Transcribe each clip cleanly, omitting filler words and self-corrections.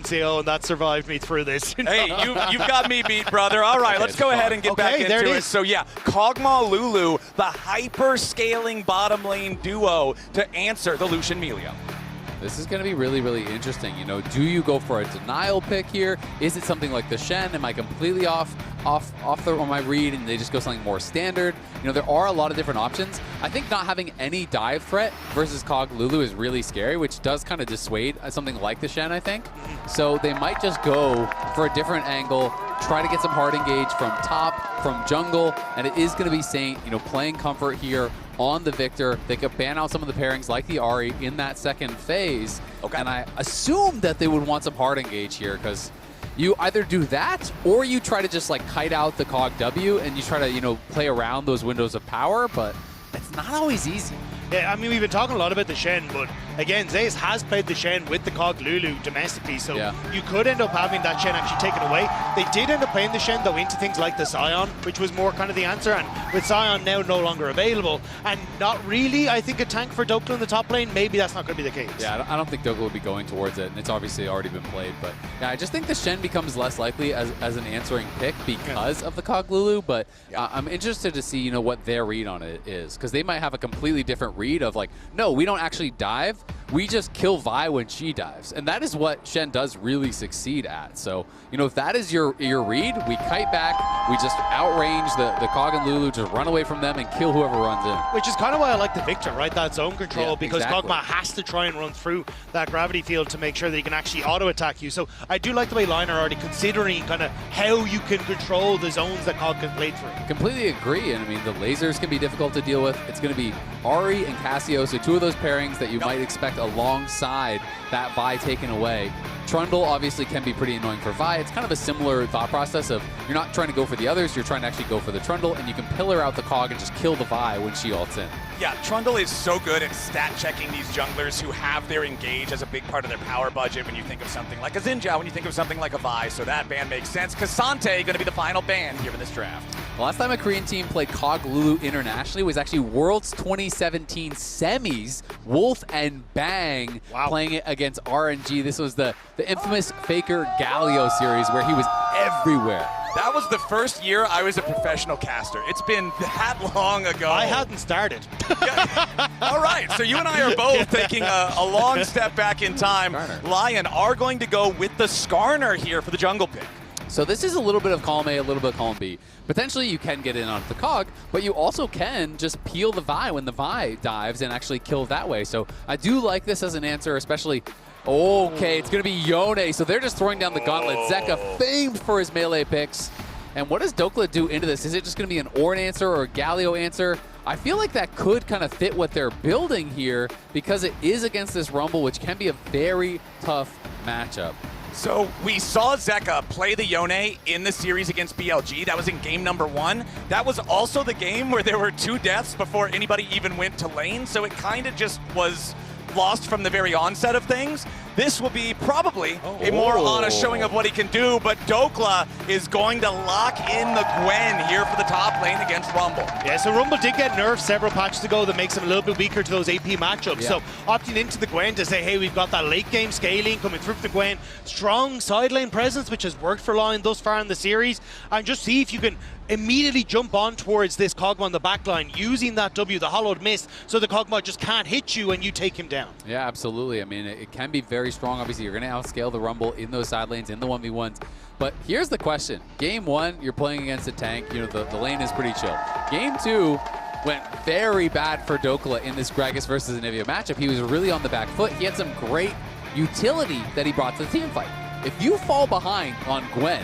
NCO, and that survived me through this. Hey, you've got me beat, brother. All right, let's go ahead and get back into it. So yeah, Kog'Maw Lulu, the hyper-scaling bottom lane duo to answer the Lucian Milio. This is going to be really, really interesting. You know, do you go for a denial pick here? Is it something like the Shen? Am I completely off on my read and they just go something more standard? You know, there are a lot of different options. I think not having any dive threat versus Kog Lulu is really scary, which does kind of dissuade something like the Shen, I think. So they might just go for a different angle, try to get some hard engage from top, from jungle, and it is going to be Saint, you know, playing comfort here on the Viktor. They could ban out some of the pairings like the Ahri in that second phase. Okay. And I assume that they would want some hard engage here because you either do that or you try to just like kite out the Kog W and you try to, you know, play around those windows of power, but it's not always easy. Yeah, I mean, we've been talking a lot about the Shen, but again, Zeus has played the Shen with the Kog Lulu domestically, so you could end up having that Shen actually taken away. They did end up playing the Shen, though, into things like the Sion, which was more kind of the answer, and with Sion now no longer available, and not really, I think, a tank for Dhokla in the top lane, maybe that's not going to be the case. Yeah, I don't think Dhokla would be going towards it, and it's obviously already been played, but yeah, I just think the Shen becomes less likely as an answering pick because of the Kog Lulu, but I'm interested to see, you know, what their read on it is, because they might have a completely different read of like, no, we don't actually dive. We just kill Vi when she dives. And that is what Shen does really succeed at. So, you know, if that is your read, we kite back, we just outrange the Kog and Lulu, just run away from them and kill whoever runs in. Which is kind of why I like the Viktor, right? That zone control, because Kog'Maw has to try and run through that gravity field to make sure that he can actually auto-attack you. So I do like the way LYON are already considering kind of how you can control the zones that Kog can play through. Completely agree. And I mean, the lasers can be difficult to deal with. It's going to be Ahri and Cassio, so two of those pairings that you might expect alongside that Vi taken away. Trundle obviously can be pretty annoying for Vi. It's kind of a similar thought process of you're not trying to go for the others, you're trying to actually go for the Trundle, and you can pillar out the Kog and just kill the Vi when she ults in. Yeah, Trundle is so good at stat checking these junglers who have their engage as a big part of their power budget when you think of something like a Xinjiao, when you think of something like a Vi, so that ban makes sense. K'Sante going to be the final ban here for this draft. The last time a Korean team played Kog Lulu internationally was actually Worlds 2017 semis, Wolf and Bang playing it against RNG. This was the infamous Faker Galio series where he was everywhere. That was the first year I was a professional caster. It's been that long ago. I hadn't started. All right, so you and I are both taking a long step back in time. LYON are going to go with the Skarner here for the jungle pick. So this is a little bit of column A, a little bit of column B. Potentially you can get in on the Kog, but you also can just peel the Vi when the Vi dives and actually kill that way. So I do like this as an answer, especially... Okay, it's going to be Yone. So they're just throwing down the gauntlet. Zeka, famed for his melee picks. And what does Dhokla do into this? Is it just going to be an Ornn answer or a Galio answer? I feel like that could kind of fit what they're building here because it is against this Rumble, which can be a very tough matchup. So we saw Zeka play the Yone in the series against BLG. That was in game number 1. That was also the game where there were 2 deaths before anybody even went to lane. So it kind of just was lost from the very onset of things. This will be probably a more honest showing of what he can do, but Dhokla is going to lock in the Gwen here for the top lane against Rumble. Yeah, so Rumble did get nerfed several patches ago that makes him a little bit weaker to those AP matchups. So opting into the Gwen to say, hey, we've got that late game scaling coming through for the Gwen, strong side lane presence, which has worked for LYON thus far in the series, and just see if you can immediately jump on towards this Kog'Maw on the backline using that W, the hollowed mist, so the Kog'Maw just can't hit you and you take him down. Yeah, absolutely. I mean, it can be very strong. Obviously, you're going to outscale the Rumble in those side lanes, in the 1v1s. But here's the question. Game 1, you're playing against a tank. You know, the lane is pretty chill. Game 2 went very bad for Dhokla in this Gragas versus Anivia matchup. He was really on the back foot. He had some great utility that he brought to the team fight. If you fall behind on Gwen,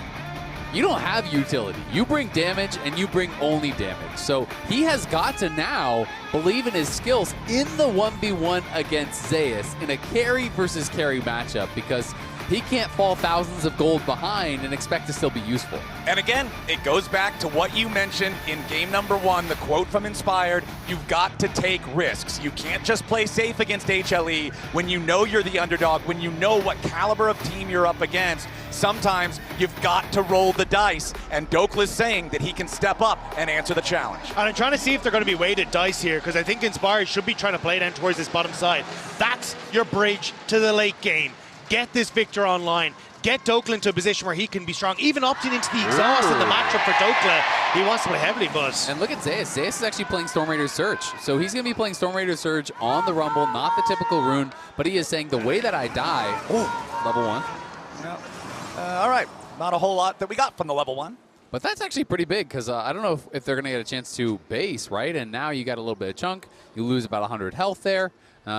you don't have utility. You bring damage, and you bring only damage. So he has got to now believe in his skills in the 1v1 against Zeus in a carry versus carry matchup because he can't fall thousands of gold behind and expect to still be useful. And again, it goes back to what you mentioned in game number 1, the quote from Inspired, you've got to take risks. You can't just play safe against HLE when you know you're the underdog, when you know what caliber of team you're up against. Sometimes you've got to roll the dice, and Dhokla's saying that he can step up and answer the challenge. And I'm trying to see if they're going to be weighted dice here, because I think Inspired should be trying to play down towards this bottom side. That's your bridge to the late game. Get this Viktor online. get Dhokla into a position where he can be strong, even opting into the exhaust in the matchup for Dhokla. He wants to play heavily, but... And look at Zeus. Zeus is actually playing Storm Raider Surge. So he's going to be playing Storm Raider Surge on the Rumble, not the typical rune, but he is saying the way that I die... Oh, level 1. Yeah. All right. Not a whole lot that we got from the level 1. But that's actually pretty big, because I don't know if they're going to get a chance to base, right? And now you got a little bit of chunk. You lose about 100 health there.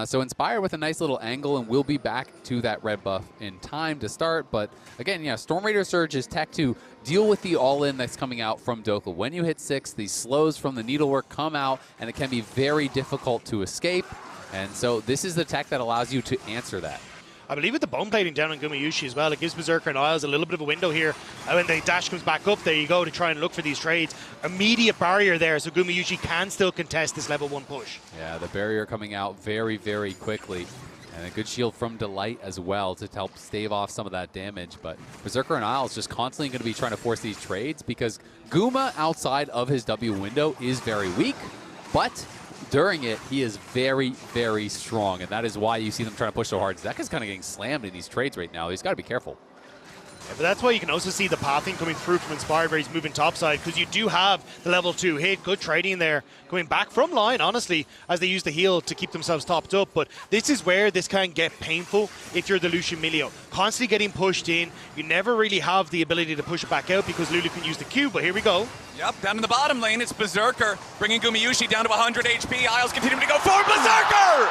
So Inspired with a nice little angle, and we'll be back to that red buff in time to start. But again, yeah, Storm Raider Surge is tech to deal with the all-in that's coming out from Dhokla. When you hit 6, these slows from the needlework come out, and it can be very difficult to escape. And so this is the tech that allows you to answer that. I believe with the bone plating down on Gumayusi as well, it gives Berserker and Isles a little bit of a window here. And when the dash comes back up, there you go to try and look for these trades. Immediate barrier there, so Gumayusi can still contest this level 1 push. Yeah, the barrier coming out very, very quickly. And a good shield from Delight as well to help stave off some of that damage. But Berserker and Isles just constantly going to be trying to force these trades because Guma outside of his W window is very weak, but during it, he is very, very strong, and that is why you see them trying to push so hard. Zeka's kind of getting slammed in these trades right now. He's got to be careful. Yeah, but that's why you can also see the pathing coming through from Inspired where he's moving topside, because you do have the level 2 hit. Good trading there, going back from line, honestly, as they use the heal to keep themselves topped up. But this is where this can get painful if you're the Lucian Milio. Constantly getting pushed in. You never really have the ability to push it back out because Lulu can use the Q, but here we go. Yep, down in the bottom lane, it's Berserker, bringing Gumayusi down to 100 HP. Isles continuing to go forward. Berserker!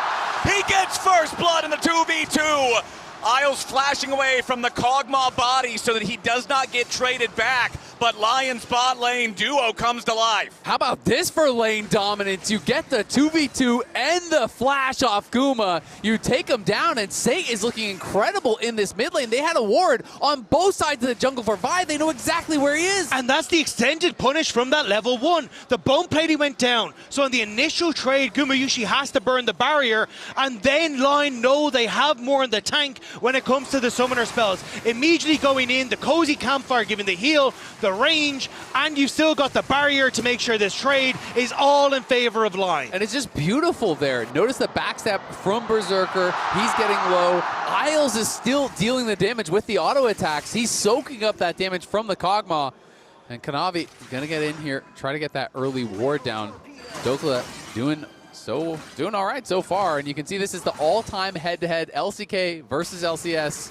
He gets first blood in the 2v2. Isles flashing away from the Kog'Maw body so that he does not get traded back, but LYON's bot lane duo comes to life. How about this for lane dominance? You get the 2v2 and the flash off Guma. You take him down, and Sate is looking incredible in this mid lane. They had a ward on both sides of the jungle for Vi. They know exactly where he is. And that's the extended punish from that level 1. The bone plating went down. So in the initial trade, Gumayusi has to burn the barrier, and then LYON know they have more in the tank when it comes to the summoner spells. Immediately going in, the cozy campfire giving the heal, the range, and you've still got the barrier to make sure this trade is all in favor of LYON. And it's just beautiful there. Notice the backstep from Berserker. He's getting low. Isles is still dealing the damage with the auto attacks. He's soaking up that damage from the Kog'Maw. And Kanavi gonna get in here, try to get that early ward down. Dhokla doing all right so far, and you can see this is the all-time head-to-head LCK versus LCS.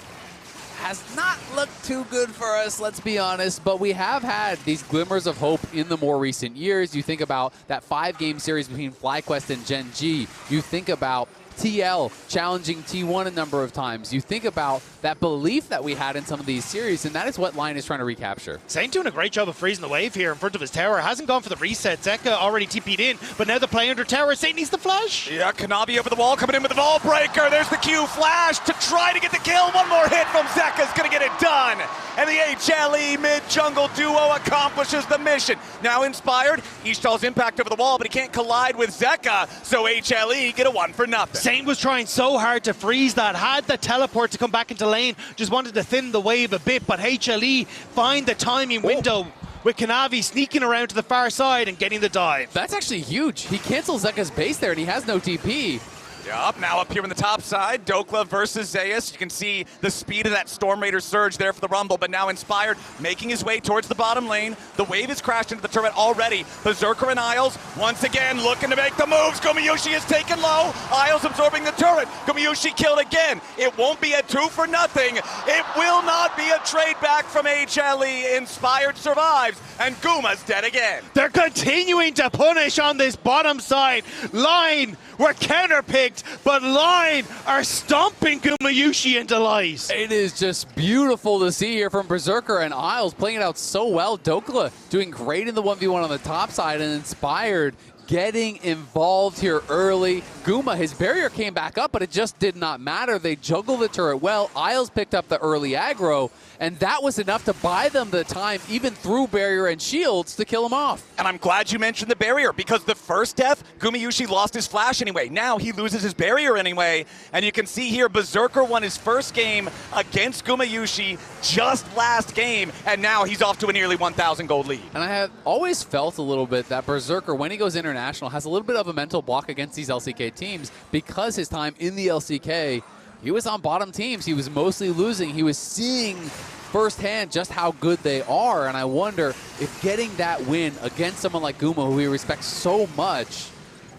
Has not looked too good for us, let's be honest, but we have had these glimmers of hope in the more recent years. You think about that 5-game series between FlyQuest and Gen G. You think about TL challenging T1 a number of times. You think about that belief that we had in some of these series, and that is what LYON is trying to recapture. Saint doing a great job of freezing the wave here in front of his tower. Hasn't gone for the reset. Zeka already TP'd in, but now the play under tower. Saint needs the flash. Yeah, Kanavi over the wall, coming in with the ball breaker. There's the Q flash to try to get the kill. One more hit from Zeka's gonna get it done. And the HLE mid-jungle duo accomplishes the mission. Now Inspired, Ishtal's impact over the wall, but he can't collide with Zeka, so HLE get a 1 for nothing. Saint was trying so hard to freeze that, had the teleport to come back into lane, just wanted to thin the wave a bit, but HLE find the timing window with Kanavi sneaking around to the far side and getting the dive. That's actually huge. He cancels Zeka's base there, and he has no TP. Yup, now up here on the top side, Dhokla versus Zeus. You can see the speed of that Storm Raider surge there for the Rumble, but now Inspired making his way towards the bottom lane. The wave has crashed into the turret already. Berserker and Isles once again looking to make the moves. Gumayusi is taken low. Isles absorbing the turret. Gumayusi killed again. It won't be a 2 for nothing. It will not be a trade back from HLE. Inspired survives, and Guma's dead again. They're continuing to punish on this bottom side. LYON were counterpicked, but LYON are stomping Gumayusi into lies. It is just beautiful to see here from Berserker and Isles playing it out so well. Dhokla doing great in the 1v1 on the top side, and Inspired getting involved here early. Guma, his barrier came back up, but it just did not matter. They juggled the turret well. Isles picked up the early aggro, and that was enough to buy them the time, even through barrier and shields, to kill him off. And I'm glad you mentioned the barrier, because the first death, Gumayusi lost his flash anyway. Now he loses his barrier anyway, and you can see here Berserker won his first game against Gumayusi just last game, and now he's off to a nearly 1,000 gold lead. And I have always felt a little bit that Berserker, when he goes international, has a little bit of a mental block against these LCK teams because his time in the LCK he was on bottom teams. He was mostly losing. He was seeing firsthand just how good they are, and I wonder if getting that win against someone like Gumayusi, who he respects so much,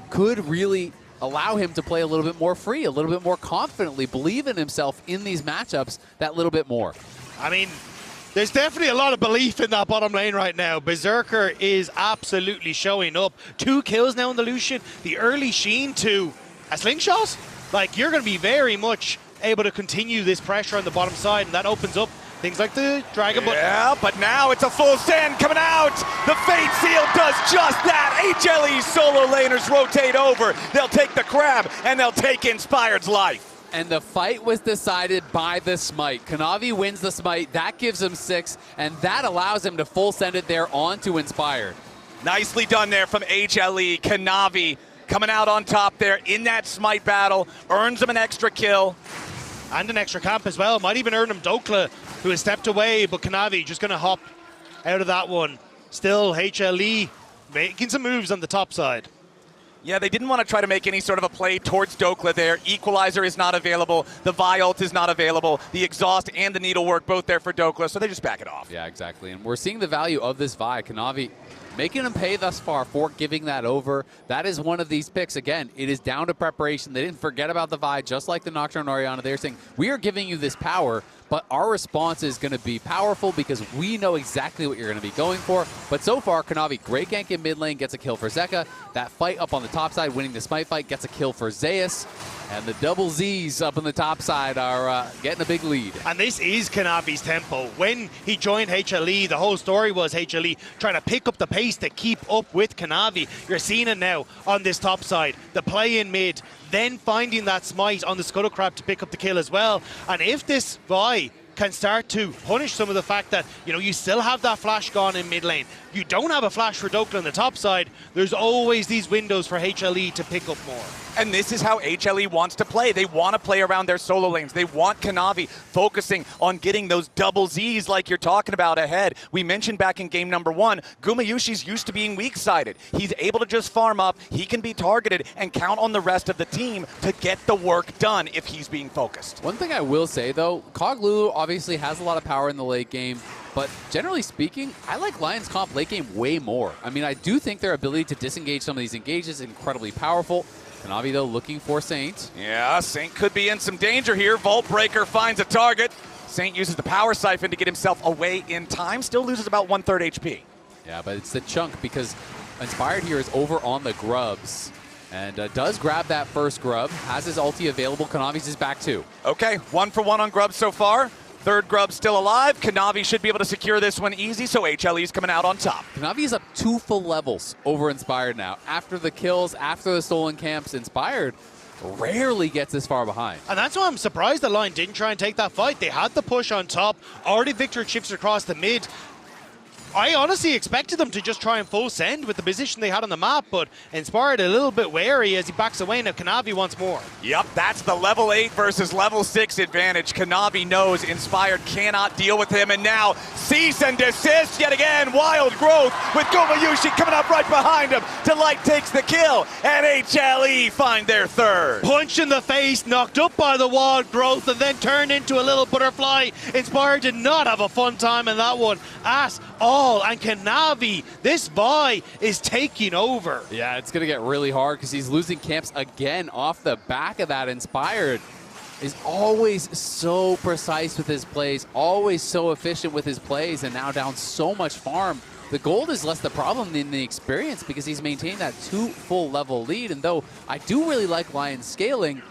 could really allow him to play a little bit more free, a little bit more confidently, believe in himself in these matchups that little bit more. I mean, there's definitely a lot of belief in that bottom lane right now. Berserker is absolutely showing up. 2 kills now in the Lucian. The early Sheen to a slingshot. Like, you're going to be very much able to continue this pressure on the bottom side, and that opens up things like the Dragon. Yeah, but now it's a full send coming out. The Fate Seal does just that. HLE solo laners rotate over. They'll take the crab, and they'll take Inspired's life. And the fight was decided by the smite. Kanavi wins the smite. That gives him 6, and that allows him to full send it there onto Inspired. Nicely done there from HLE. Kanavi coming out on top there in that smite battle. Earns him an extra kill. And an extra camp as well. Might even earn him Dhokla, who has stepped away, but Kanavi just going to hop out of that one. Still, HLE making some moves on the top side. Yeah, they didn't want to try to make any sort of a play towards Dhokla there. Equalizer is not available. The Vi ult is not available. The exhaust and the needlework both there for Dhokla, so they just back it off. Yeah, exactly. And we're seeing the value of this Vi. Kanavi making him pay thus far for giving that over. That is one of these picks. Again, it is down to preparation. They didn't forget about the Vi, just like the Nocturne Orianna. They're saying, we are giving you this power, but our response is going to be powerful because we know exactly what you're going to be going for. But so far, Kanavi, great gank in mid lane, gets a kill for Zeka. That fight up on the top side, winning the smite fight, gets a kill for Zeus. And the double Z's up on the top side are getting a big lead. And this is Kanavi's tempo. When he joined HLE, the whole story was HLE trying to pick up the pace to keep up with Kanavi. You're seeing it now on this top side. The play in mid, then finding that smite on the Scuttle Crab to pick up the kill as well. And if this Vi can start to punish some of the fact that, you know, you still have that flash gone in mid lane. You don't have a flash for Dhokla on the top side. There's always these windows for HLE to pick up more. And this is how HLE wants to play. They want to play around their solo lanes. They want Kanavi focusing on getting those double Zs like you're talking about ahead. We mentioned back in game number 1, Gumayusi's used to being weak-sided. He's able to just farm up, he can be targeted, and count on the rest of the team to get the work done if he's being focused. One thing I will say, though, Lulu obviously has a lot of power in the late game, but generally speaking, I like Lion's comp late game way more. I mean, I do think their ability to disengage some of these engages is incredibly powerful. Kanavi, though, looking for Saint. Yeah, Saint could be in some danger here. Vault Breaker finds a target. Saint uses the power siphon to get himself away in time. Still loses about 1/3 HP. Yeah, but it's the chunk because Inspired here is over on the grubs. And does grab that first grub. Has his ulti available. Kanavi's is back too. Okay, 1 for 1 on grubs so far. Third grub still alive. Kanavi should be able to secure this one easy, so HLE's coming out on top. Kanavi is up 2 full levels over Inspired now. After the kills, after the stolen camps, Inspired rarely gets this far behind. And that's why I'm surprised that LYON didn't try and take that fight. They had the push on top. Already Viktor chips across the mid. I honestly expected them to just try and full send with the position they had on the map, but Inspired a little bit wary as he backs away. Now Kanavi wants more. Yep, that's the level 8 versus level 6 advantage. Kanavi knows Inspired cannot deal with him, and now cease and desist yet again. Wild growth with Gumayusi coming up right behind him. Delight takes the kill, and HLE find their third. Punch in the face, knocked up by the wild growth, and then turned into a little butterfly. Inspired did not have a fun time in that one at all. And Kanavi, this Vi is taking over. Yeah, it's going to get really hard because he's losing camps again off the back of that. Inspired is always so precise with his plays, always so efficient with his plays, and now down so much farm. The gold is less the problem than the experience because he's maintained that 2 full level lead. And though I do really like LYON scaling,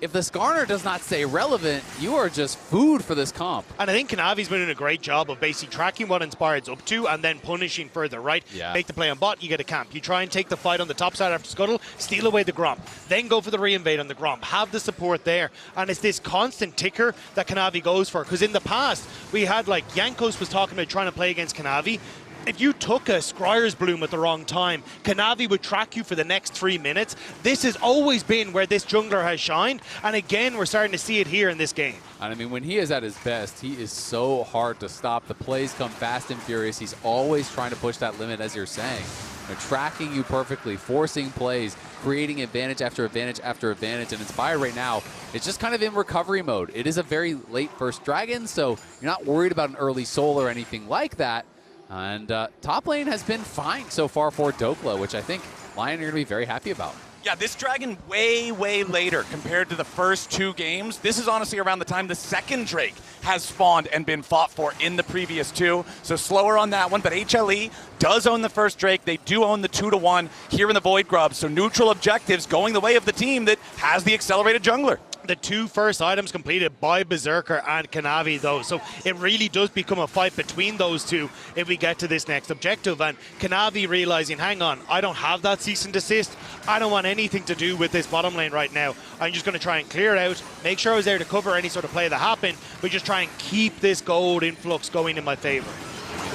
if the Skarner does not stay relevant, you are just food for this comp. And I think Kanavi's been doing a great job of basically tracking what Inspired's up to and then punishing further, right? Yeah. Make the play on bot, you get a camp. You try and take the fight on the top side after Scuttle, steal away the Gromp, then go for the re-invade on the Gromp. Have the support there. And it's this constant ticker that Kanavi goes for. Because in the past, we had like Yankos was talking about trying to play against Kanavi. if you took a Scryer's Bloom at the wrong time, Kanavi would track you for the next 3 minutes. This has always been where this jungler has shined, and again, we're starting to see it here in this game. And I mean, when he is at his best, he is so hard to stop. The plays come fast and furious. He's always trying to push that limit, as you're saying. They're tracking you perfectly, forcing plays, creating advantage after advantage after advantage. And Inspire right now, it's just kind of in recovery mode. It is a very late first dragon, so you're not worried about an early soul or anything like that. And top lane has been fine so far for Dhokla, which I think LYON are going to be very happy about. Yeah, this dragon way later compared to the first 2 games. This is honestly around the time the second Drake has spawned and been fought for in the previous 2. So slower on that one, but HLE does own the first Drake. They do own the 2-1 here in the Void Grub. So neutral objectives going the way of the team that has the accelerated jungler. The 2 first items completed by Berserker and Kanavi, though. So it really does become a fight between those 2 if we get to this next objective. And Kanavi realizing, hang on, I don't have that cease and desist. I don't want anything to do with this bottom lane right now. I'm just going to try and clear it out, make sure I was there to cover any sort of play that happened, but just try and keep this gold influx going in my favor.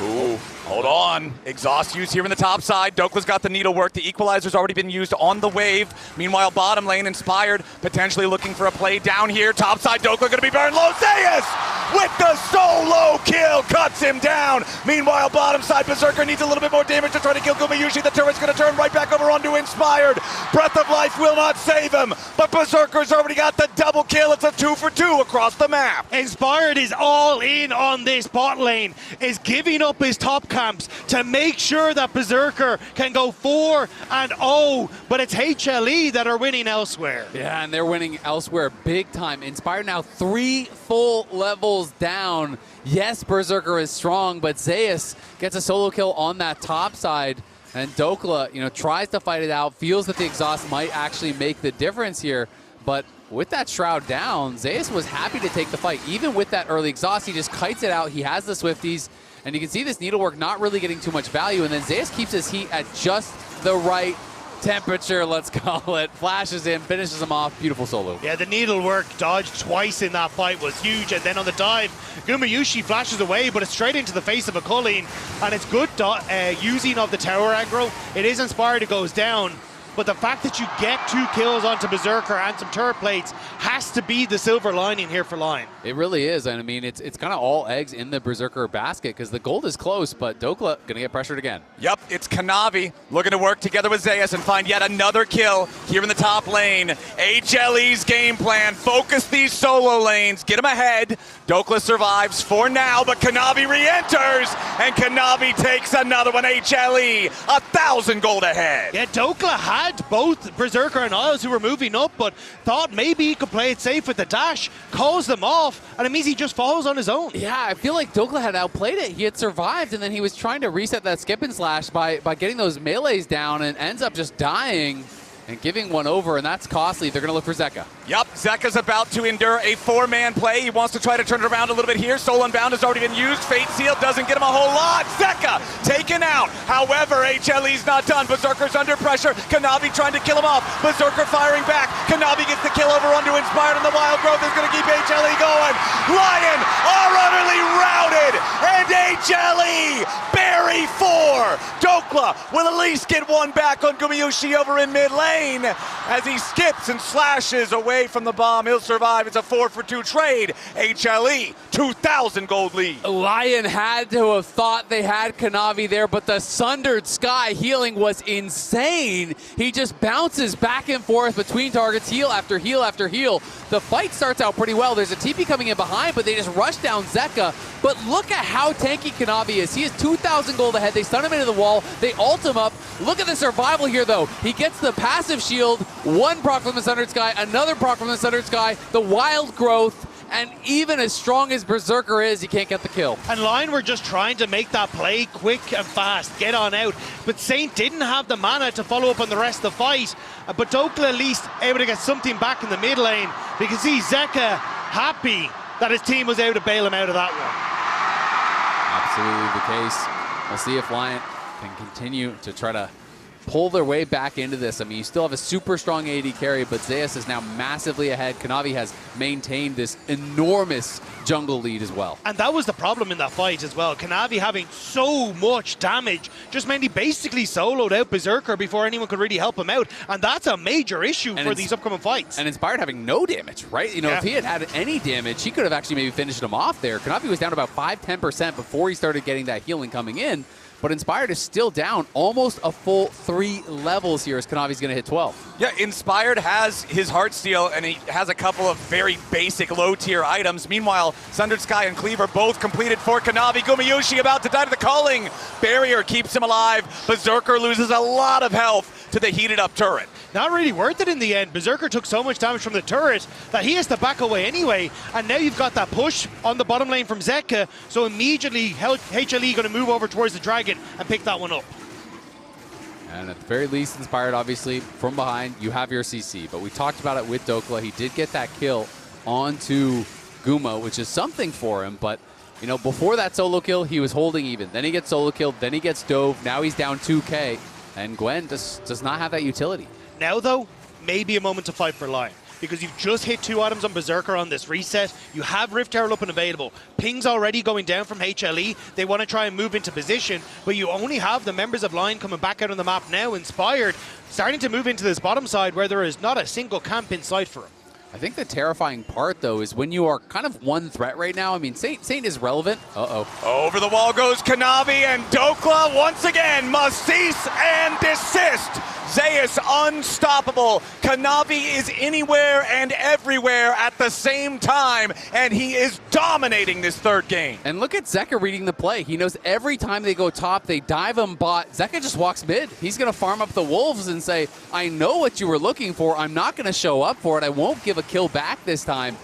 Ooh, hold on. Exhaust use here in the top side. Dhokla's got the needlework. The equalizer's already been used on the wave. Meanwhile, bottom lane Inspired, potentially looking for a play down here. Top side, Dhokla going to be burned low. Zeus with the solo kill, cuts him down. Meanwhile, bottom side, Berserker needs a little bit more damage to try to kill Gumayusi. The turret's going to turn right back over onto Inspired. Breath of Life will not save him, but Berserker's already got the double kill. It's a 2 for 2 across the map. Inspired is all in on this bot lane, is giving up his top camps to make sure that Berserker can go 4-0, but it's HLE that are winning elsewhere. Yeah, and they're winning elsewhere big time. Inspired now 3 full levels down. Yes, Berserker is strong, but Zeus gets a solo kill on that top side. And Dhokla, tries to fight it out, feels that the exhaust might actually make the difference here. But with that shroud down, Zeus was happy to take the fight. Even with that early exhaust, he just kites it out. He has the Swifties, and you can see this needlework not really getting too much value. And then Zeus keeps his heat at just the right temperature, let's call it. Flashes in, finishes him off. Beautiful solo. Yeah, the needlework dodged twice in that fight was huge. And then on the dive, Gumayusi flashes away, but it's straight into the face of a Culling. And it's good using of the tower aggro. It is Inspired, it goes down. But the fact that you get 2 kills onto Berserker and some turret plates has to be the silver lining here for LYON. It really is, and I mean, it's kind of all eggs in the Berserker basket because the gold is close, but Dhokla gonna get pressured again. Yep, it's Kanavi looking to work together with Zeus and find yet another kill here in the top lane. HLE's game plan, focus these solo lanes, get them ahead. Dhokla survives for now, but Kanavi re-enters, and Kanavi takes another one. HLE, 1,000 gold ahead. Yeah, Dhokla had both Berserker and Isles who were moving up, but thought maybe he could play it safe with the dash, calls them off, and it means he just falls on his own. Yeah, I feel like Dhokla had outplayed it. He had survived, and then he was trying to reset that skip and slash by getting those melees down and ends up just dying and giving one over, and that's costly. They're going to look for Zeka. Yep, Zeka's about to endure a 4-man play. He wants to try to turn it around a little bit here. Soul Unbound has already been used. Fate Seal doesn't get him a whole lot. Zeka taken out. However, HLE's not done. Berserker's under pressure. Kanavi trying to kill him off. Berserker firing back. Kanavi gets the kill over onto Inspired, and the Wild Growth is going to keep HLE going. LYON are utterly routed, and HLE bury 4. Dhokla will at least get one back on Gumayusi over in mid lane. As he skips and slashes away from the bomb. He'll survive. It's a 4 for 2 trade. HLE, 2,000 gold lead. LYON had to have thought they had Kanavi there, but the Sundered Sky healing was insane. He just bounces back and forth between targets, heal after heal after heal. The fight starts out pretty well. There's a TP coming in behind, but they just rush down Zeka. But look at how tanky Kanavi is. He is 2,000 gold ahead. They stun him into the wall. They ult him up. Look at the survival here, though. He gets the passive shield, one proc from the Sundered Sky, another proc from the Sundered Sky, the Wild Growth, and even as strong as Berserker is, he can't get the kill. And LYON were just trying to make that play quick and fast, get on out. But Saint didn't have the mana to follow up on the rest of the fight. But Dhokla at least able to get something back in the mid lane. We can see Zeka happy that his team was able to bail him out of that one. Absolutely the case. We'll see if LYON can continue to try to pull their way back into this. I mean, you still have a super strong AD carry, but Zeus is now massively ahead. Kanavi has maintained this enormous jungle lead as well. And that was the problem in that fight as well. Kanavi having so much damage, just mainly basically soloed out Berserker before anyone could really help him out. And that's a major issue for these upcoming fights. And Inspired having no damage, right? You know, if he had had any damage, he could have actually maybe finished him off there. Kanavi was down about 5-10% before he started getting that healing coming in. But Inspired is still down almost a full 3 levels here as Kanavi's going to hit 12. Yeah, Inspired has his Heartsteel, and he has a couple of very basic low-tier items. Meanwhile, Sundered Sky and Cleaver both completed for Kanavi. Gumayusi about to die to the calling. Barrier keeps him alive. Berserker loses a lot of health to the heated-up turret. Not really worth it in the end. Berserker took so much damage from the turret that he has to back away anyway. And now you've got that push on the bottom lane from Zeka. So immediately HLE going to move over towards the dragon and pick that one up. And at the very least, Inspired, obviously, from behind, you have your CC. But we talked about it with Dhokla. He did get that kill onto Guma, which is something for him. But, you know, before that solo kill, he was holding even. Then he gets solo killed. Then he gets dove. Now he's down 2K. And Gwen does not have that utility. Now, though, maybe a moment to fight for LYON, because you've just hit 2 items on Berserker on this reset. You have Rift Herald up and available. Ping's already going down from HLE. They want to try and move into position, but you only have the members of LYON coming back out on the map now, Inspired, starting to move into this bottom side where there is not a single camp in sight for him. I think the terrifying part, though, is when you are kind of one threat right now. I mean, Saint is relevant. Over the wall goes Kanavi, and Dhokla once again must cease and desist. Zeus unstoppable. Kanavi is anywhere and everywhere at the same time, and he is dominating this third game. And look at Zeka reading the play. He knows every time they go top, they dive him bot. Zeka just walks mid. He's going to farm up the wolves and say, I know what you were looking for. I'm not going to show up for it. I won't give a kill back this time.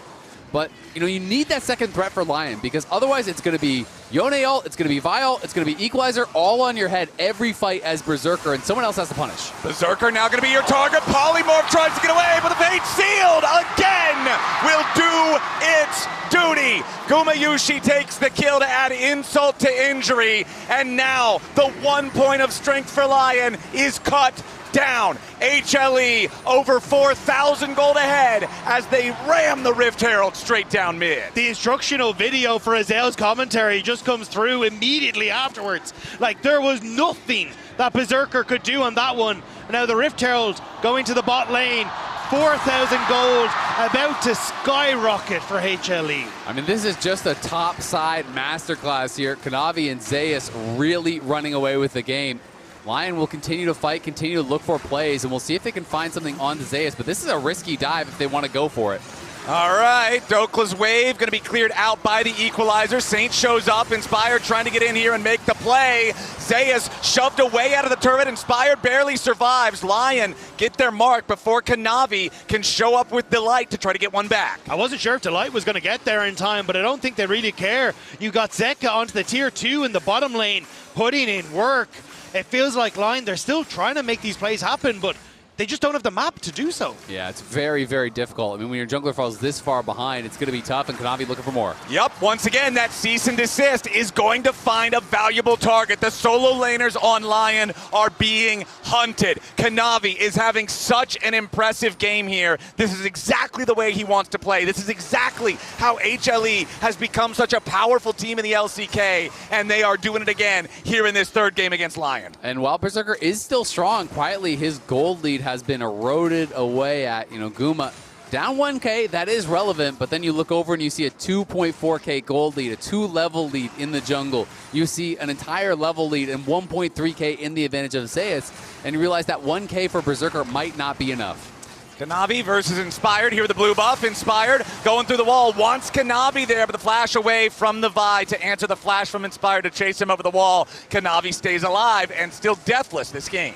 But, you know, you need that second threat for LYON, because otherwise it's going to be Yone ult, it's going to be Vi ult, it's going to be Equalizer all on your head every fight as Berserker, and someone else has to punish. Berserker now going to be your target. Polymorph tries to get away, but the fate sealed again will do its duty. Gumayusi takes the kill to add insult to injury, and now the 1 point of strength for LYON is cut down. HLE over 4,000 gold ahead as they ram the Rift Herald straight down mid. The instructional video for Azael's commentary just comes through immediately afterwards. Like, there was nothing that Berserker could do on that one. Now the Rift Herald going to the bot lane. 4,000 gold about to skyrocket for HLE. I mean, this is just a top side masterclass here. Kanavi and Zeus really running away with the game. LYON will continue to fight, continue to look for plays, and we'll see if they can find something on Zeus, but this is a risky dive if they want to go for it. All right, Dhokla's wave going to be cleared out by the Equalizer. Saint shows up, Inspired trying to get in here and make the play. Zeus shoved away out of the turret. Inspired barely survives. LYON get their mark before Kanavi can show up with Delight to try to get one back. I wasn't sure if Delight was going to get there in time, but I don't think they really care. You got Zeka onto the tier 2 in the bottom lane, putting in work. It feels like LYON, they're still trying to make these plays happen, but they just don't have the map to do so. Yeah, it's very, very difficult. I mean, when your jungler falls this far behind, it's going to be tough, and Kanavi looking for more. Yep, once again, that cease and desist is going to find a valuable target. The solo laners on LYON are being hunted. Kanavi is having such an impressive game here. This is exactly the way he wants to play. This is exactly how HLE has become such a powerful team in the LCK, and they are doing it again here in this third game against LYON. And while Berserker is still strong, quietly his gold lead has been eroded away at, you know, Guma. Down 1K, that is relevant, but then you look over and you see a 2.4K gold lead, a 2-level lead in the jungle. You see an entire level lead and 1.3K in the advantage of Zeus, and you realize that 1K for Berserker might not be enough. Kanavi versus Inspired here with the blue buff. Inspired going through the wall, wants Kanavi there, but the flash away from the Vi to answer the flash from Inspired to chase him over the wall. Kanavi stays alive and still deathless this game.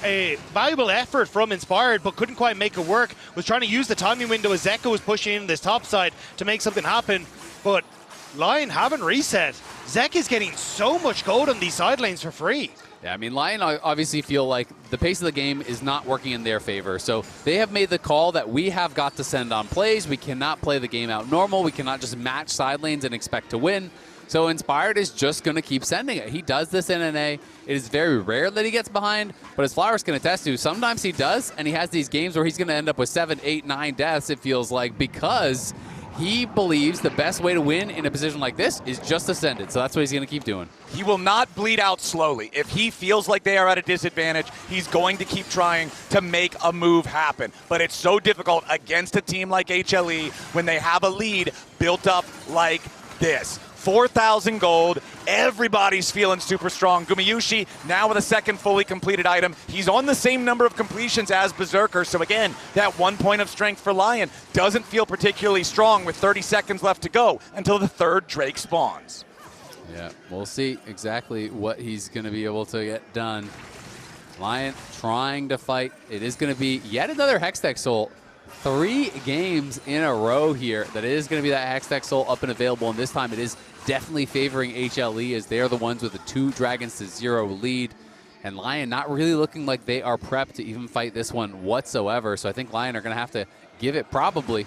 A valuable effort from Inspired, but couldn't quite make it work. Was trying to use the timing window as Zeka was pushing in this top side to make something happen, but LYON haven't reset. Zeka's getting so much gold on these side lanes for free. Yeah, I mean, LYON obviously feel like the pace of the game is not working in their favor. So they have made the call that we have got to send on plays. We cannot play the game out normal. We cannot just match side lanes and expect to win. So Inspired is just going to keep sending it. He does this in NA. It is very rare that he gets behind, but as Flowers can attest to, sometimes he does, and he has these games where he's going to end up with 7, 8, 9 deaths, it feels like, because he believes the best way to win in a position like this is just to send it. So that's what he's going to keep doing. He will not bleed out slowly. If he feels like they are at a disadvantage, he's going to keep trying to make a move happen. But it's so difficult against a team like HLE when they have a lead built up like this. 4,000 gold. Everybody's feeling super strong. Gumayusi now with a second fully completed item. He's on the same number of completions as Berserker. So again, that 1 point of strength for LYON doesn't feel particularly strong with 30 seconds left to go until the third Drake spawns. Yeah, we'll see exactly what he's going to be able to get done. LYON trying to fight. It is going to be yet another Hextech Soul. 3 games in a row here that is going to be that Hextech Soul up and available, and this time it is definitely favoring HLE as they are the ones with a 2 dragons to 0 lead. And LYON not really looking like they are prepped to even fight this one whatsoever, so I think LYON are going to have to give it probably.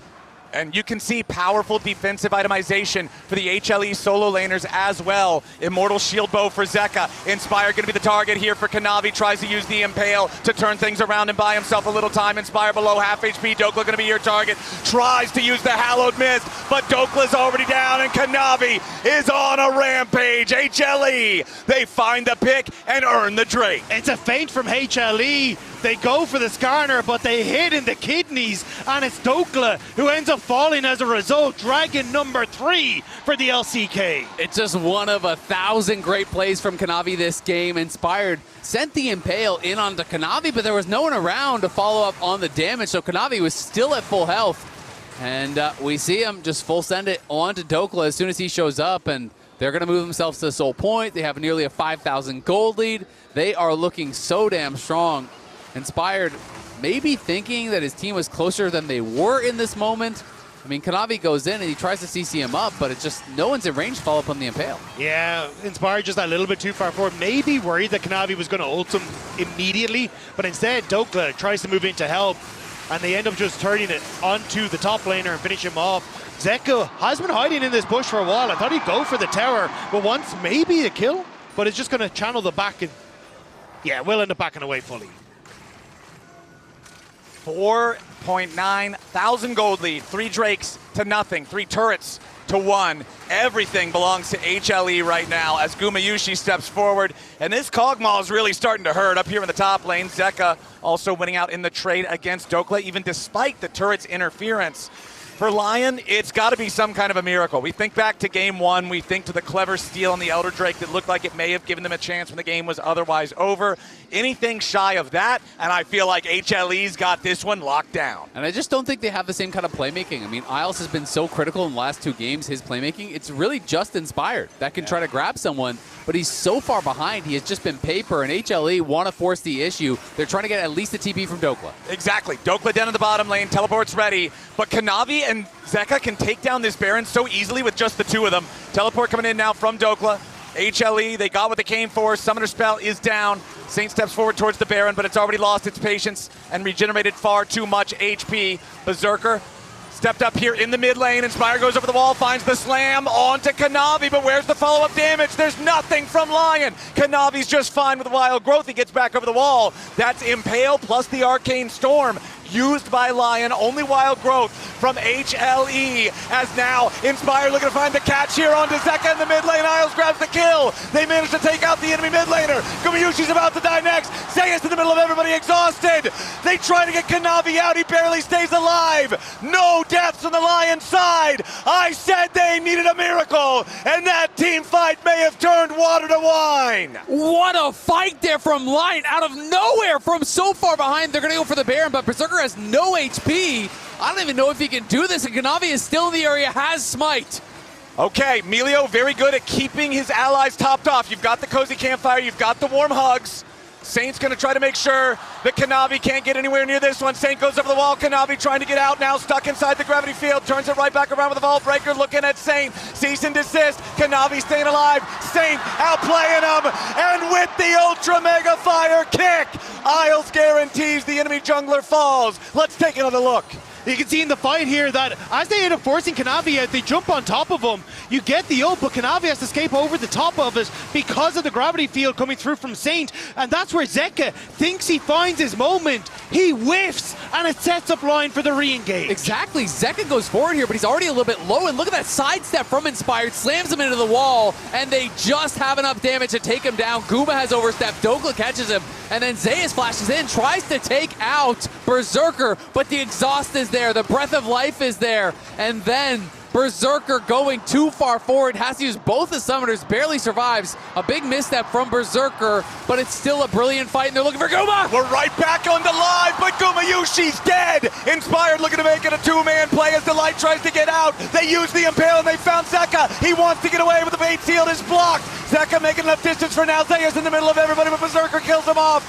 And you can see powerful defensive itemization for the HLE solo laners as well. Immortal Shield Bow for Zeka. Inspire going to be the target here for Kanavi. Tries to use the Impale to turn things around and buy himself a little time. Inspire below half HP. Dhokla going to be your target. Tries to use the Hallowed Mist, but Dokla's already down and Kanavi is on a rampage. HLE, they find the pick and earn the Drake. It's a feint from HLE. They go for the Skarner, but they hit in the kidneys, and it's Dhokla who ends up falling as a result. Dragon number 3 for the LCK. It's just one of 1,000 great plays from Kanavi this game. Inspired sent the Impale in onto Kanavi, but there was no one around to follow up on the damage, so Kanavi was still at full health. And we see him just full send it onto Dhokla as soon as he shows up, and they're going to move themselves to Soul Point. They have nearly a 5,000 gold lead. They are looking so damn strong. Inspired maybe thinking that his team was closer than they were in this moment. I mean, Kanavi goes in and he tries to CC him up, but it's just no one's in range to follow up on the Impale. Yeah, Inspired just a little bit too far forward. Maybe worried that Kanavi was going to ult him immediately, but instead Dhokla tries to move in to help, and they end up just turning it onto the top laner and finish him off. Zeka has been hiding in this bush for a while. I thought he'd go for the tower, but once maybe a kill, but it's just going to channel the back, and yeah, we'll end up backing away fully. 4.9 thousand gold lead, 3 Drakes to nothing, 3 turrets to 1. Everything belongs to HLE right now as Gumayusi steps forward. And this Kog'Maw is really starting to hurt up here in the top lane. Zeka also winning out in the trade against Dhokla, even despite the turret's interference. For LYON, it's got to be some kind of a miracle. We think back to game 1. We think to the clever steal on the Elder Drake that looked like it may have given them a chance when the game was otherwise over. Anything shy of that, and I feel like HLE's got this one locked down. And I just don't think they have the same kind of playmaking. I mean, Isles has been so critical in the last 2 games, his playmaking. It's really just Inspired that can try to grab someone, but he's so far behind. He has just been paper, and HLE want to force the issue. They're trying to get at least a TP from Dhokla. Exactly. Dhokla down in the bottom lane, teleport's ready, but Kanavi and Zeka can take down this Baron so easily with just the 2 of them. Teleport coming in now from Dhokla. HLE, they got what they came for. Summoner spell is down. Saint steps forward towards the Baron, but it's already lost its patience and regenerated far too much HP. Berserker stepped up here in the mid lane. Inspire goes over the wall, finds the slam onto Kanavi, but where's the follow-up damage? There's nothing from LYON. Kanavi's just fine with Wild Growth. He gets back over the wall. That's Impale plus the Arcane Storm used by LYON. Only Wild Growth from HLE as now Inspire looking to find the catch here onto Zeka in the mid lane. Isles grabs the kill. They manage to take out the enemy mid laner. Gumayusi's about to die next. Zeus in the middle of everybody exhausted. They try to get Kanavi out. He barely stays alive. No deaths on the LYON side. I said they needed a miracle, and that team fight may have turned water to wine. What a fight there from LYON out of nowhere from so far behind. They're going to go for the Baron, but Berserker has no HP. I don't even know if he can do this, and Kanavi is still in the area, has Smite. Okay, Milio very good at keeping his allies topped off. You've got the cozy campfire, you've got the warm hugs. Saint's going to try to make sure that Kanavi can't get anywhere near this one. Saint goes over the wall. Kanavi trying to get out now, stuck inside the gravity field. Turns it right back around with a Vault Breaker, looking at Saint. Cease and desist. Kanavi staying alive. Saint outplaying him. And with the Ultra Mega Fire kick, Isles guarantees the enemy jungler falls. Let's take another look You can see in the fight here that as they end up forcing Kanavi out, they jump on top of him. You get the ult, but Kanavi has to escape over the top of it because of the gravity field coming through from Saint. And that's where Zeka thinks he finds his moment. He whiffs, and it sets up LYON for the re-engage. Exactly. Zeka goes forward here, but he's already a little bit low. And look at that sidestep from Inspired. Slams him into the wall, and they just have enough damage to take him down. Guma has overstepped. Dhokla catches him, and then Zeus flashes in, tries to take out Berserker, but the exhaust is there. The breath of life is there. And then Berserker going too far forward, has to use both the summoners, barely survives. A big misstep from Berserker, but it's still a brilliant fight, and they're looking for Guma! We're right back on the live, but Gumayusi's dead! Inspired looking to make it a two-man play as the light tries to get out. They use the Impale, and they found Zeka. He wants to get away, but the bait shield is blocked. Zeka making enough distance for now. Zeus in the middle of everybody, but Berserker kills him off.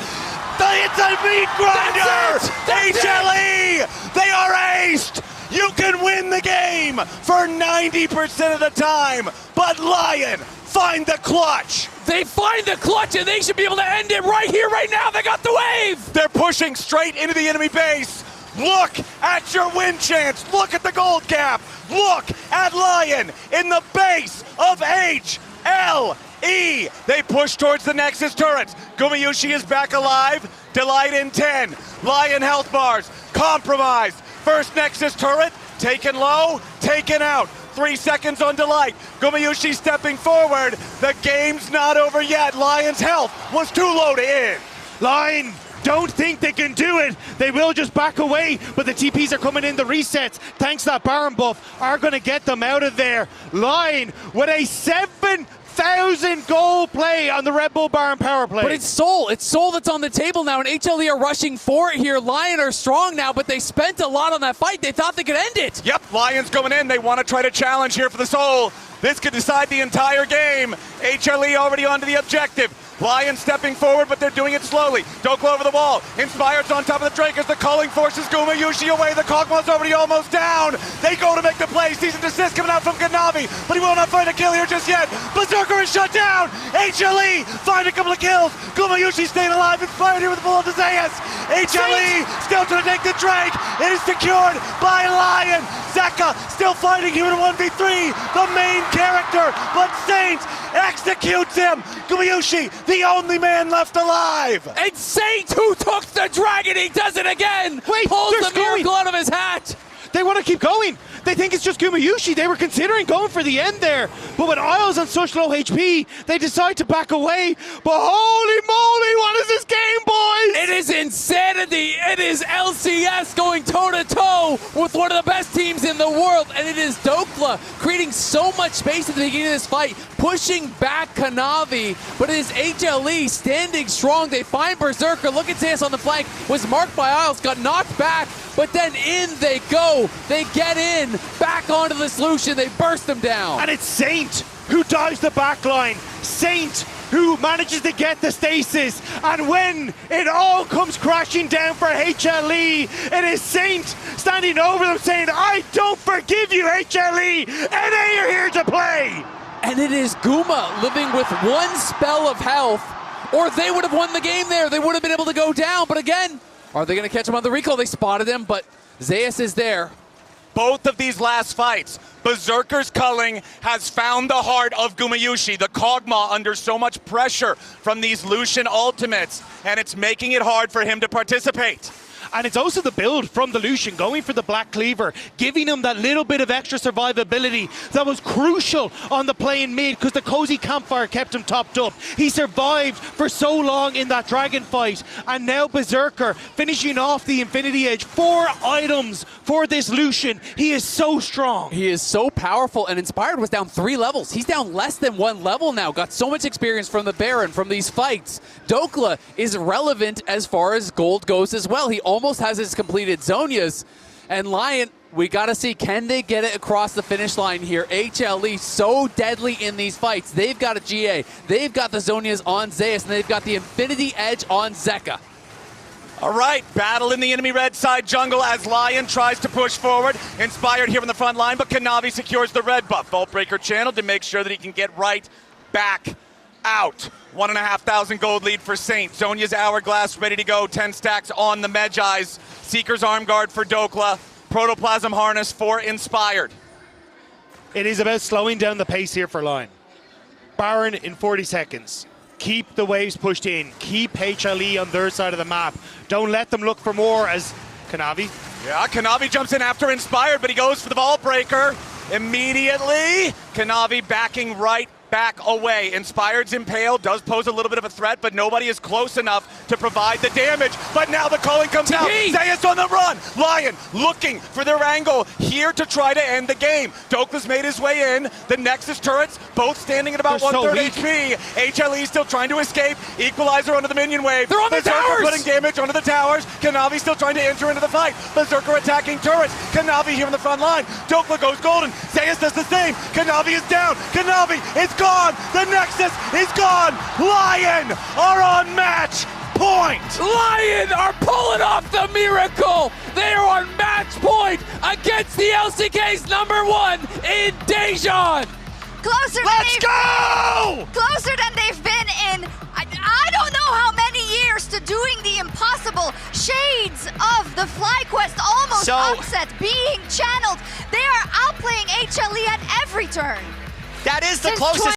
It's a meat grinder! HLE! They are aced! You can win the game for 90% of the time, but LYON find the clutch. They find the clutch, and they should be able to end it right here, right now. They got the wave. They're pushing straight into the enemy base. Look at your win chance. Look at the gold cap. Look at LYON in the base of HLE. They push towards the Nexus turrets. Gumayusi is back alive. Delight in 10. LYON health bars. Compromised. First Nexus turret, taken low, taken out. 3 seconds on Delight. Gumayusi stepping forward. The game's not over yet. LYON's health was too low to end. LYON don't think they can do it. They will just back away, but the TPs are coming in. The resets, thanks to that Baron buff, are going to get them out of there. LYON with a 7,000 goal play on the Red Bull Baron power play. But it's Soul that's on the table now, and HLE are rushing for it here. LYON are strong now, but they spent a lot on that fight. They thought they could end it. Yep, LYON's going in. They want to try to challenge here for the Soul. This could decide the entire game. HLE already onto the objective. LYON stepping forward, but they're doing it slowly. Dhokla over the wall. Inspired's on top of the Drake as the calling forces Gumayusi away. The Kog'Maw's already almost down. They go to make the play. Season desist coming out from Kanavi, but he will not find a kill here just yet. Berserker is shut down. HLE find a couple of kills. Gumayusi staying alive. Inspired here with the bullet to Zeus. HLE still trying to take the Drake. It is secured by LYON. Zeka still fighting here in 1v3. The main character, but Saint executes him. Gumayusi, the only man left alive. And Saint, who took the dragon, he does it again. Wait, pulls they're the miracle out of his hat. They want to keep going. They think it's just Gumayusi. They were considering going for the end there. But with Isles on such low HP, they decide to back away. But holy moly, what is this game, boys? It is insanity. It is LCS going toe-to-toe with one of the best teams in the world. And it is Dhokla creating so much space at the beginning of this fight, pushing back Kanavi. But it is HLE standing strong. They find Berserker. Look at Zeus on the flank. Was marked by Isles, got knocked back. But then in they go. They get in, back onto the Lucian. They burst them down. And it's Saint who dives the backline. Saint who manages to get the stasis. And when it all comes crashing down for HLE, it is Saint standing over them saying, I don't forgive you, HLE. NA, you're here to play. And it is Guma living with one spell of health, or they would have won the game there. They would have been able to go down. But again, are they going to catch him on the recall? They spotted him, but Zeus is there. Both of these last fights, Berserker's culling has found the heart of Gumayusi. The Kog'Maw under so much pressure from these Lucian ultimates, and it's making it hard for him to participate. And it's also the build from the Lucian, going for the Black Cleaver, giving him that little bit of extra survivability that was crucial on the play in mid, because the cozy campfire kept him topped up. He survived for so long in that dragon fight, and now Berserker finishing off the Infinity Edge. 4 items for this Lucian. He is so strong. He is so powerful, and Inspired was down 3 levels. He's down less than 1 level now. Got so much experience from the Baron, from these fights. Dhokla is relevant as far as gold goes as well. He almost has his completed Zhonya's. And LYON, we got to see, can they get it across the finish line here? HLE so deadly in these fights. They've got a GA. They've got the Zhonya's on Zeus, and they've got the Infinity Edge on Zeka. All right, battle in the enemy red side jungle as LYON tries to push forward. Inspired here on the front line, but Kanavi secures the red buff. Vault Breaker channel to make sure that he can get right back out. 1,500 gold lead for Saint. Zhonya's Hourglass ready to go. 10 stacks on the Medjai's. Seeker's Arm Guard for Dhokla. Protoplasm Harness for Inspired. It is about slowing down the pace here for LYON. Baron in 40 seconds. Keep the waves pushed in. Keep HLE on their side of the map. Don't let them look for more as Kanavi. Yeah, Kanavi jumps in after Inspired, but he goes for the ball breaker immediately. Kanavi backing right back away. Inspired's impaled, does pose a little bit of a threat, but nobody is close enough to provide the damage. But now the calling comes out. Zeus on the run. LYON looking for their angle here to try to end the game. Dhokla's made his way in. The Nexus turrets, both standing at about 1/3 HP. HLE still trying to escape. Equalizer onto the minion wave. They're on the towers! Putting damage onto the towers. Kanavi still trying to enter into the fight. Berserker attacking turrets. Kanavi here on the front line. Dhokla goes golden. Zeus does the same. Kanavi is down. Kanavi is gone. The Nexus is gone. LYON are on match point. LYON are pulling off the miracle. They are on match point against the LCK's #1 in Daejeon. Let's go! Closer than they've been in, I don't know how many years, to doing the impossible. Shades of the FlyQuest almost upset, being channeled. They are outplaying HLE at every turn. That is the closest